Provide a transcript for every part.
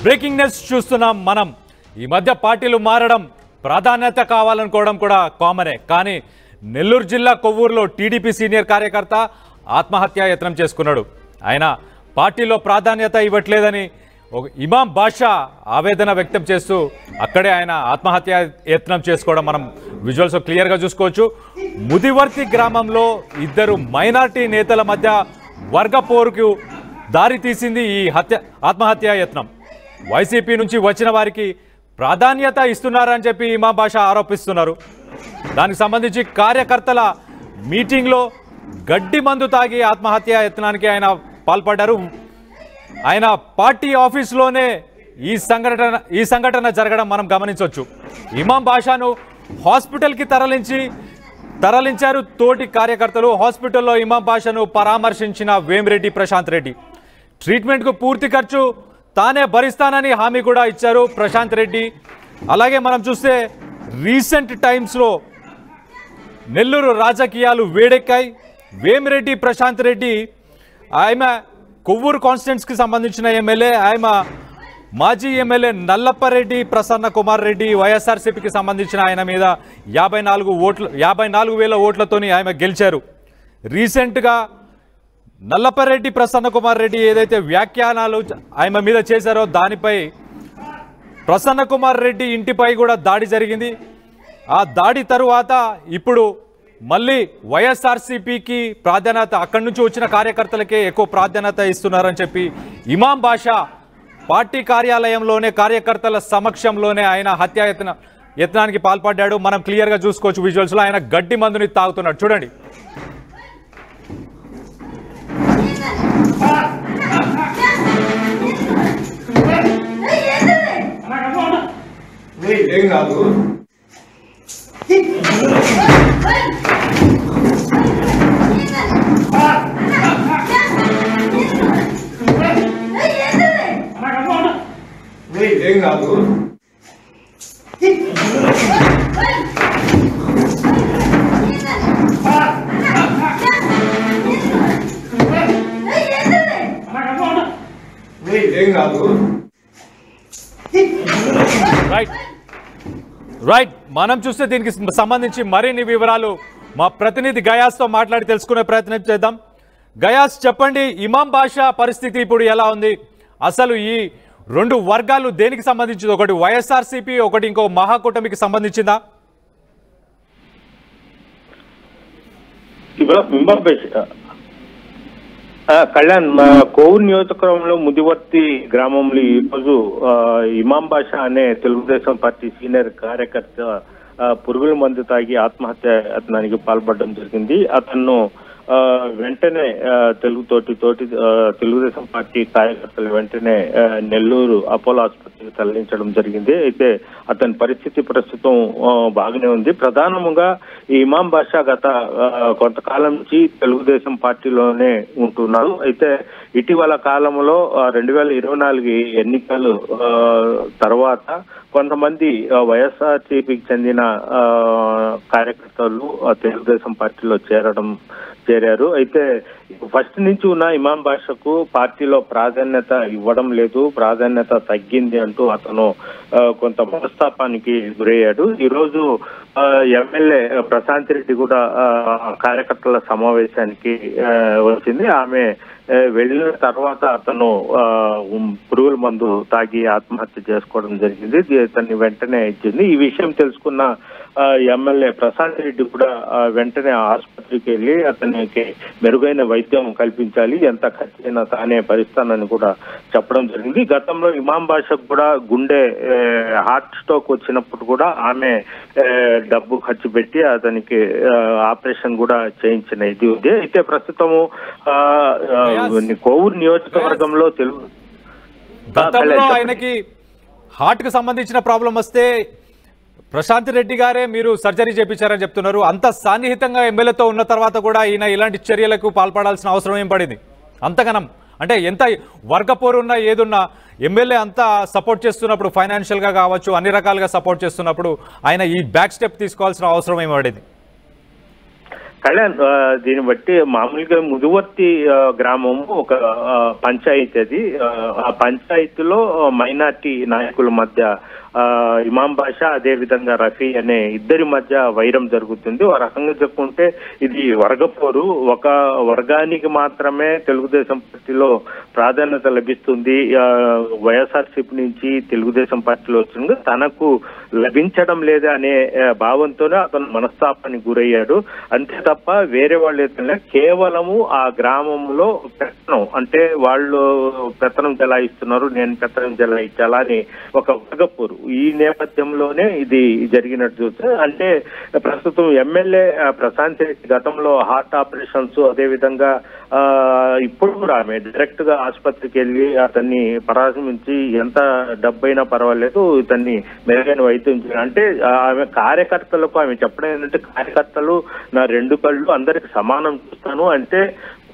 Breaking news చూస్తున్నాం మనం. ఈ మధ్య పార్టీలు మారడం, ప్రాధాన్యత కావాలనుకోవడం కూడా కామనే. కానీ నెల్లూరు జిల్లా కొవ్వూరులో టీడీపీ సీనియర్ కార్యకర్త ఆత్మహత్యా యత్నం చేసుకున్నాడు. ఆయన పార్టీలో ప్రాధాన్యత ఇవ్వట్లేదని ఇమాం బాషా ఆవేదన వ్యక్తం చేస్తూ అక్కడే ఆయన ఆత్మహత్యా యత్నం చేసుకోవడం మనం విజువల్స్ క్లియర్గా చూసుకోవచ్చు. ముదివర్తి గ్రామంలో ఇద్దరు మైనార్టీ నేతల మధ్య వర్గ పోరుకు దారి తీసింది ఈ ఆత్మహత్యా యత్నం. వైసీపీ నుంచి వచ్చిన వారికి ప్రాధాన్యత ఇస్తున్నారని చెప్పి ఇమాం బాషా ఆరోపిస్తున్నారు. దానికి సంబంధించి కార్యకర్తల మీటింగ్లో గడ్డి మందు తాగి ఆత్మహత్యా యత్నానికి ఆయన పాల్పడ్డారు. ఆయన పార్టీ ఆఫీస్లోనే ఈ సంఘటన జరగడం మనం గమనించవచ్చు. ఇమాం బాషాను హాస్పిటల్కి తరలించారు తోటి కార్యకర్తలు. హాస్పిటల్లో ఇమాం బాషాను పరామర్శించిన వేమిరెడ్డి ప్రశాంత్ రెడ్డి. ట్రీట్మెంట్కు పూర్తి ఖర్చు తానే భరిస్తానని హామీ కూడా ఇచ్చారు ప్రశాంత్ రెడ్డి. అలాగే మనం చూస్తే రీసెంట్ టైమ్స్లో నెల్లూరు రాజకీయాలు వేడెక్కాయి. వేమిరెడ్డి ప్రశాంత్ రెడ్డి ఆమె కొవ్వూరు కాన్స్టిట్యున్సీకి సంబంధించిన ఎమ్మెల్యే. ఆమె మాజీ ఎమ్మెల్యే నల్లప్పరెడ్డి ప్రసన్న కుమార్ రెడ్డి వైఎస్ఆర్సీపీకి సంబంధించిన ఆయన మీద 54,000 ఓట్లతోని ఆమె గెలిచారు. రీసెంట్గా నల్లప్పరెడ్డి ప్రసన్న కుమార్ రెడ్డి ఏదైతే వ్యాఖ్యానాలు ఆమె మీద చేశారో దానిపై ప్రసన్న కుమార్ రెడ్డి ఇంటిపై కూడా దాడి జరిగింది. ఆ దాడి తరువాత ఇప్పుడు మళ్ళీ వైఎస్ఆర్సీపీకి ప్రాధాన్యత, అక్కడి నుంచి వచ్చిన కార్యకర్తలకే ఎక్కువ ప్రాధాన్యత ఇస్తున్నారని చెప్పి ఇమాం బాషా పార్టీ కార్యాలయంలోనే కార్యకర్తల సమక్షంలోనే ఆయన యత్నానికి పాల్పడ్డాడు. మనం క్లియర్గా చూసుకోవచ్చు విజువల్స్లో. ఆయన గడ్డి మందుని తాగుతున్నాడు, చూడండి. రైట్ మనం చూస్తే దీనికి సంబంధించి మరిన్ని వివరాలు మా ప్రతినిధి గయాస్తో మాట్లాడి తెలుసుకునే ప్రయత్నం చేద్దాం. గయాస్, చెప్పండి, ఇమాం బాషా పరిస్థితి ఇప్పుడు ఎలా ఉంది? అసలు ఈ రెండు వర్గాలు దేనికి సంబంధించింది? ఒకటి వైఎస్ఆర్సీపీ, ఒకటి ఇంకో మహాకూటమికి సంబంధించిందా? కళ్యాణ్, కోవూరు నియోజకవర్గంలో ముదివర్తి గ్రామంలో ఈరోజు ఇమాం బాషా అనే తెలుగుదేశం పార్టీ సీనియర్ కార్యకర్త పురుగుల మందు తాగి ఆత్మహత్య యత్నానికి పాల్పడడం జరిగింది. అతను వెంటనే తెలుగుదేశం పార్టీ కార్యకర్తలు వెంటనే నెల్లూరు అపోలో ఆసుపత్రికి తరలించడం జరిగింది. అయితే అతని పరిస్థితి ప్రస్తుతం బాగానే ఉంది. ప్రధానంగా ఈ ఇమాం బాషా గత కొంతకాలం నుంచి తెలుగుదేశం పార్టీలోనే ఉంటున్నారు. అయితే ఇటీవల కాలంలో 2024 ఎన్నికలు తర్వాత కొంతమంది వైఎస్ఆర్సీపీకి చెందిన కార్యకర్తలు తెలుగుదేశం పార్టీలో చేరారు. అయితే ఫస్ట్ నుంచి ఉన్న ఇమాం బాషాకు పార్టీలో ప్రాధాన్యత ఇవ్వడం లేదు, ప్రాధాన్యత తగ్గింది అంటూ అతను కొంత మనస్తాపానికి గురయ్యాడు. ఈరోజు ఎమ్మెల్యే ప్రశాంత్ రెడ్డి కూడా కార్యకర్తల సమావేశానికి వచ్చింది. ఆమె వెళ్ళిన తర్వాత అతను పురుగుల మందు తాగి ఆత్మహత్య చేసుకోవడం జరిగింది. అతన్ని వెంటనే ఇచ్చింది. ఈ విషయం తెలుసుకున్న ఎమ్మెల్యే ప్రశాంత్ రెడ్డి కూడా వెంటనే ఆసుపత్రికి వెళ్ళి అతనికి మెరుగైన వైద్యం కల్పించాలి, ఎంత ఖర్చైనా తానే భరిస్తానని కూడా చెప్పడం జరిగింది. గతంలో ఇమాం బాషాకు కూడా గుండె హార్ట్ స్ట్రోక్ వచ్చినప్పుడు కూడా ఆమె డబ్బు ఖర్చు పెట్టి అతనికి ఆపరేషన్ కూడా చేయించిన ఇది ఉంది. అయితే ప్రస్తుతము కోవూరు నియోజకవర్గంలో ఆయనకి హార్ట్ కు సంబంధించిన ప్రాబ్లం వస్తే ప్రశాంత్ రెడ్డి గారే మీరు సర్జరీ చేయించారని చెప్తున్నారు. అంత సాన్నిహితంగా ఎమ్మెల్యేతో ఉన్న తర్వాత కూడా ఈయన ఇలాంటి చర్యలకు పాల్పడాల్సిన అవసరం ఏం పడింది? అంతగనం అంటే ఎంత వర్గపోరున్నా ఏదున్నా ఎమ్మెల్యే అంతా సపోర్ట్ చేస్తున్నప్పుడు, ఫైనాన్షియల్గా కావచ్చు, అన్ని రకాలుగా సపోర్ట్ చేస్తున్నప్పుడు ఆయన ఈ బ్యాక్ స్టెప్ తీసుకోవాల్సిన అవసరం ఏం పడింది? కళ్యాణ్, దీన్ని బట్టి మామూలుగా ముదువర్తి గ్రామము ఒక పంచాయతీ. అది ఆ పంచాయతీలో మైనార్టీ నాయకుల మధ్య ఇమాం బాషా అదే విధంగా రఫీ అనే ఇద్దరి మధ్య వైరం జరుగుతుంది. ఆ రకంగా చెప్పుకుంటే ఇది వర్గపోరు. ఒక వర్గానికి మాత్రమే తెలుగుదేశం పార్టీలో ప్రాధాన్యత లభిస్తుంది. వైఎస్ఆర్సీపీ నుంచి తెలుగుదేశం పార్టీలో వచ్చింది, తనకు లభించడం లేదా అనే భావంతోనే అతను మనస్తాపానికి గురయ్యాడు. అంతే తప్ప వేరే వాళ్ళు అయితే కేవలము ఆ గ్రామంలో పెత్తనం, అంటే వాళ్ళు పెత్తనం చెలాయిస్తున్నారు, నేను పెత్తనం చెలాయించాలా అని ఒక వర్గపోరు. ఈ నేపథ్యంలోనే ఇది జరిగినట్టు చూస్తే, అంటే ప్రస్తుతం ఎమ్మెల్యే ప్రశాంత్ రెడ్డి గతంలో హార్ట్ ఆపరేషన్స్, అదేవిధంగా ఇప్పుడు కూడా ఆమె డైరెక్ట్ గా ఆసుపత్రికి వెళ్ళి అతన్ని పరామర్శించి ఎంత డబ్బైనా పర్వాలేదు ఇతన్ని మెరుగైన వైద్యం చేయాలి అంటే ఆమె కార్యకర్తలకు ఆమె చెప్పడం ఏంటంటే, కార్యకర్తలు నా రెండు కళ్ళు అందరికి సమానం చూస్తాను అంటే,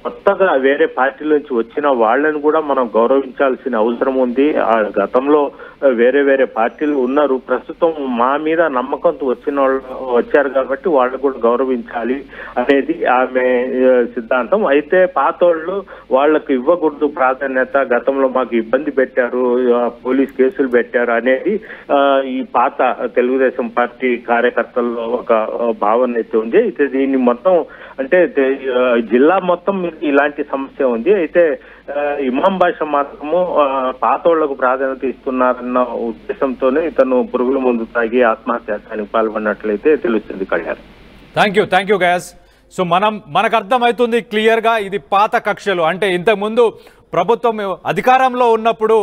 కొత్తగా వేరే పార్టీల నుంచి వచ్చిన వాళ్ళని కూడా మనం గౌరవించాల్సిన అవసరం ఉంది. ఆ గతంలో వేరే వేరే పార్టీలు ఉన్నారు, ప్రస్తుతం మా మీద నమ్మకంతో వచ్చిన వాళ్ళు వచ్చారు కాబట్టి వాళ్ళు కూడా గౌరవించాలి అనేది ఆమె సిద్ధాంతం. అయితే పాతోళ్ళు వాళ్ళకు ఇవ్వకూడదు ప్రాధాన్యత, గతంలో మాకు ఇబ్బంది పెట్టారు, పోలీస్ కేసులు పెట్టారు అనేది ఈ పాత తెలుగుదేశం పార్టీ కార్యకర్తల్లో ఒక భావన అయితే ఉంది. అయితే దీన్ని మొత్తం అంటే జిల్లా మొత్తం ఇలాంటి సమస్య ఉంది. అయితే ఇమాం బాషా మాత్రము పాతోళ్లకు ప్రాధాన్యత ఇస్తున్నారన్న ఉద్దేశంతోనే ఇతను పురుగుల మందు తాగి ఆత్మహత్యానికి పాల్పడినట్లయితే తెలుస్తుంది. Kalyan, thank you guys. So మనకు అర్థమవుతుంది క్లియర్గా, ఇది పాత కక్షలు. అంటే ఇంతకుముందు ప్రభుత్వం అధికారంలో ఉన్నప్పుడు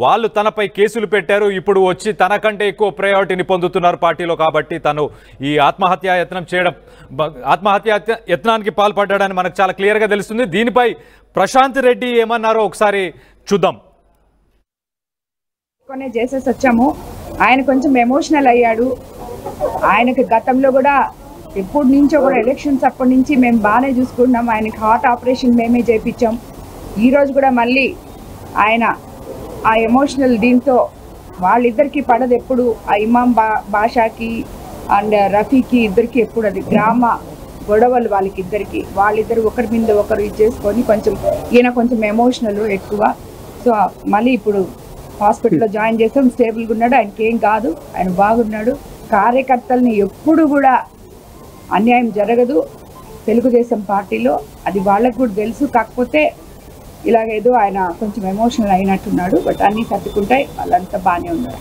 వాళ్ళు తనపై కేసులు పెట్టారు, ఇప్పుడు వచ్చి తనకంటే ఎక్కువ ప్రయారిటీని పొందుతున్నారు పార్టీలో, కాబట్టి తను ఈ ఆత్మహత్యా యత్నానికి పాల్పడ్డాడని మనకు చాలా క్లియర్గా తెలుస్తుంది. దీనిపై ప్రశాంత్ రెడ్డి ఏమన్నారో ఒకసారి చూద్దాం. చేసేసి వచ్చాము, ఆయన కొంచెం ఎమోషనల్ అయ్యాడు. ఆయనకి గతంలో కూడా ఎప్పటి నుంచో కూడా ఎలక్షన్స్ అప్పటి నుంచి మేము బాగానే చూసుకుంటున్నాం, ఆయనకి హార్ట్ ఆపరేషన్ మేమే చేయించాం. ఈరోజు కూడా మళ్ళీ ఆయన ఆ ఎమోషనల్ దీంతో వాళ్ళిద్దరికి పడదు ఎప్పుడు, ఆ ఇమాం బాషాకి అండ్ రఫీకి ఇద్దరికి ఎప్పుడు అది గ్రామ గొడవలు వాళ్ళిద్దరు ఒకరి మీద ఒకరు ఇచ్చేసుకొని కొంచెం ఈయన కొంచెం ఎమోషనల్ ఎక్కువ. సో మళ్ళీ ఇప్పుడు హాస్పిటల్లో జాయిన్ చేస్తాం, స్టేబుల్గా ఉన్నాడు, ఆయనకి ఏం కాదు, ఆయన బాగున్నాడు. కార్యకర్తల్ని ఎప్పుడు కూడా అన్యాయం జరగదు తెలుగుదేశం పార్టీలో, అది వాళ్ళకు కూడా తెలుసు. కాకపోతే ఇలాగేదో ఆయన కొంచెం ఎమోషనల్ అయినట్టున్నాడు, బట్ అన్నీ సర్దుకుంటాయి, వాళ్ళంతా బాగానే ఉన్నారు.